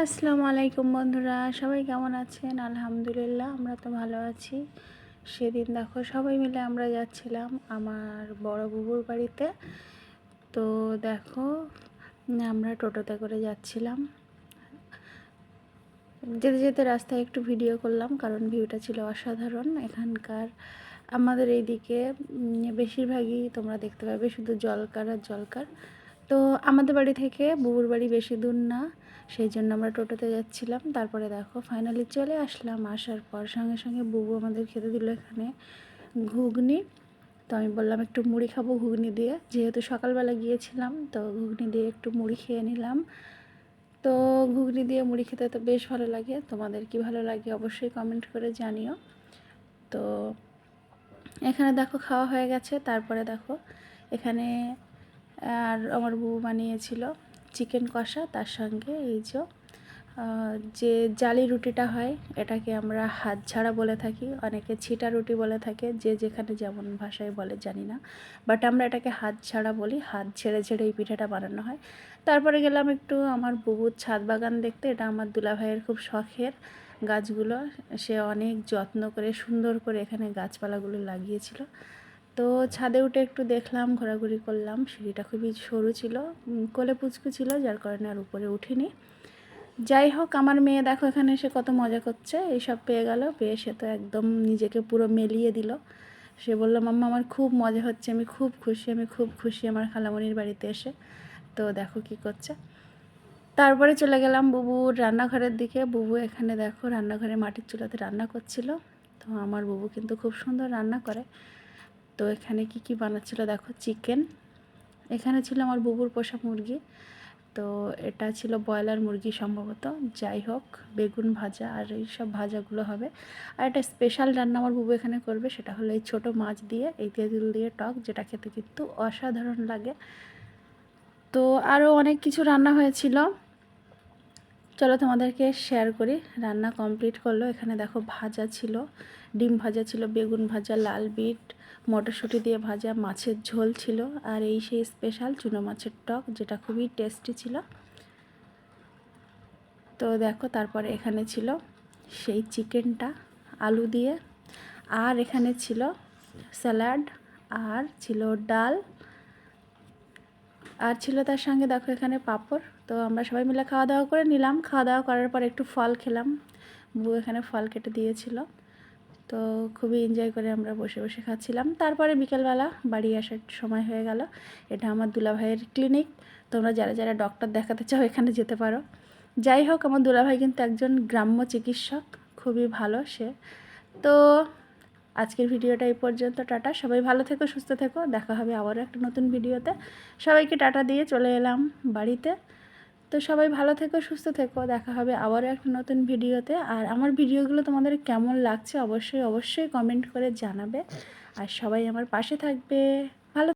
আসসালামু আলাইকুম বন্ধুরা, সবাই কেমন আছেন? আলহামদুলিল্লাহ, আমরা তো ভালো আছি। সেদিন দেখো সবাই মিলে আমরা যাচ্ছিলাম আমার বড় বুবুর বাড়িতে। তো দেখো আমরা টোটোতে করে যাচ্ছিলাম। যেতে যেতে রাস্তায় একটু ভিডিও করলাম, কারণ ভিউটা ছিল অসাধারণ। এখানকার আমাদের এইদিকে বেশিরভাগই তোমরা দেখতে পাবে শুধু জলকার আর জলকার। তো আমাদের বাড়ি থেকে বুবুর বাড়ি বেশি দূর না, সেই জন্য আমরা টোটোতে যাচ্ছিলাম। তারপরে দেখো ফাইনালি চলে আসলাম। আসার পর সঙ্গে সঙ্গে বুবু আমাদের খেতে দিল এখানে ঘুগনি। তো আমি বললাম একটু মুড়ি খাবো ঘুগনি দিয়ে, যেহেতু সকালবেলা গিয়েছিলাম, তো ঘুগনি দিয়ে একটু মুড়ি খেয়ে নিলাম। তো ঘুগনি দিয়ে মুড়ি খেতে তো বেশ ভালো লাগে। তোমাদের কি ভালো লাগে অবশ্যই কমেন্ট করে জানিও। তো এখানে দেখো খাওয়া হয়ে গেছে। তারপরে দেখো এখানে আর আমার বউ বানিয়েছিল চিকেন কষা, তার সঙ্গে এই যে জালি রুটিটা হয়, এটাকে আমরা হাত ছাড়া বলে থাকি, অনেকে ছিটা রুটি বলে থাকে, যে যেখানে যেমন ভাষায় বলে জানি না, বাট আমরা এটাকে হাত ছাড়া বলি। হাত ছেড়ে ছেড়ে এই পিঠাটা বানানো হয়। তারপরে গেলাম একটু আমার বুবুর ছাদ বাগান দেখতে। এটা আমার দুলাভাইয়ের খুব শখের গাছগুলো, সে অনেক যত্ন করে সুন্দর করে এখানে গাছপালাগুলো লাগিয়েছিল। তো ছাদে উঠে একটু দেখলাম, ঘোরাঘুরি করলাম। সিঁড়িটা খুবই সরু ছিল, কোলে পুচকু ছিল, যার কারণে আর উপরে উঠিনি। যাই হোক, আমার মেয়ে দেখো এখানে এসে কত মজা করছে। এইসব পেয়ে গেল, পেয়ে সে তো একদম নিজেকে পুরো মেলিয়ে দিল। সে বলল, মাম্মা আমার খুব মজা হচ্ছে, আমি খুব খুশি, আমি খুব খুশি আমার খালামণির বাড়িতে এসে। তো দেখো কি করছে। তারপরে চলে গেলাম বুবুর রান্নাঘরের দিকে। বুবু এখানে দেখো রান্নাঘরে মাটির চুলাতে রান্না করছিল। তো আমার বুবু কিন্তু খুব সুন্দর রান্না করে। তো এখানে কি কি বানাচ্ছিল দেখো, চিকেন, এখানে ছিল আমার বুবুর পোষা মুরগি। তো এটা ছিল ব্রয়লার মুরগি সম্ভবত। যাই হোক, বেগুন ভাজা আর এই সব ভাজাগুলো হবে। আর একটা স্পেশাল রান্না আমার বুবু এখানে করবে, সেটা হলো এই ছোটো মাছ দিয়ে এই তেঁতুল দিয়ে টক, যেটা খেতে কিন্তু অসাধারণ লাগে। তো আরও অনেক কিছু রান্না হয়েছিল, চলো তোমাদেরকে শেয়ার করি। রান্না কমপ্লিট করলো। এখানে দেখো ভাজা ছিল, ডিম ভাজা ছিল, বেগুন ভাজা, লাল বিট, মটরশুঁটি দিয়ে ভাজা, মাছের ঝোল ছিল, আর এই সেই স্পেশাল চুনো মাছের টক, যেটা খুবই টেস্টি ছিল। তো দেখো তারপরে এখানে ছিল সেই চিকেনটা আলু দিয়ে, আর এখানে ছিল স্যালাড, আর ছিল ডাল, আর ছিল তার সঙ্গে দেখো এখানে পাঁপড়। তো আমরা সবাই মিলে খাওয়া দাওয়া করে নিলাম। খাওয়া দাওয়া করার পর একটু ফল খেলাম, বউ এখানে ফল কেটে দিয়েছিল। তো খুবই এনজয় করে আমরা বসে বসে খাচ্ছিলাম। তারপরে বিকেলবেলা বাড়ি আসার সময় হয়ে গেল। এটা আমার দুলাভাইয়ের ক্লিনিক, তোমরা যারা যারা ডক্টর দেখাতে চাও এখানে যেতে পারো। যাই হোক, আমার দুলাভাই কিন্তু একজন গ্রাম্য চিকিৎসক, খুবই ভালো সে। তো আজকের ভিডিওটা এই পর্যন্ত। টাটা, সবাই ভালো থেকো, সুস্থ থেকো, দেখা হবে আবারও একটা নতুন ভিডিওতে। সবাইকে টাটা দিয়ে চলে এলাম বাড়িতে। তো সবাই ভালো থেকো, সুস্থ থেকো, দেখা হবে আবারও একটা নতুন ভিডিওতে। আর আমার ভিডিওগুলো তোমাদের কেমন লাগছে অবশ্যই অবশ্যই কমেন্ট করে জানাবে, আর সবাই আমার পাশে থাকবে।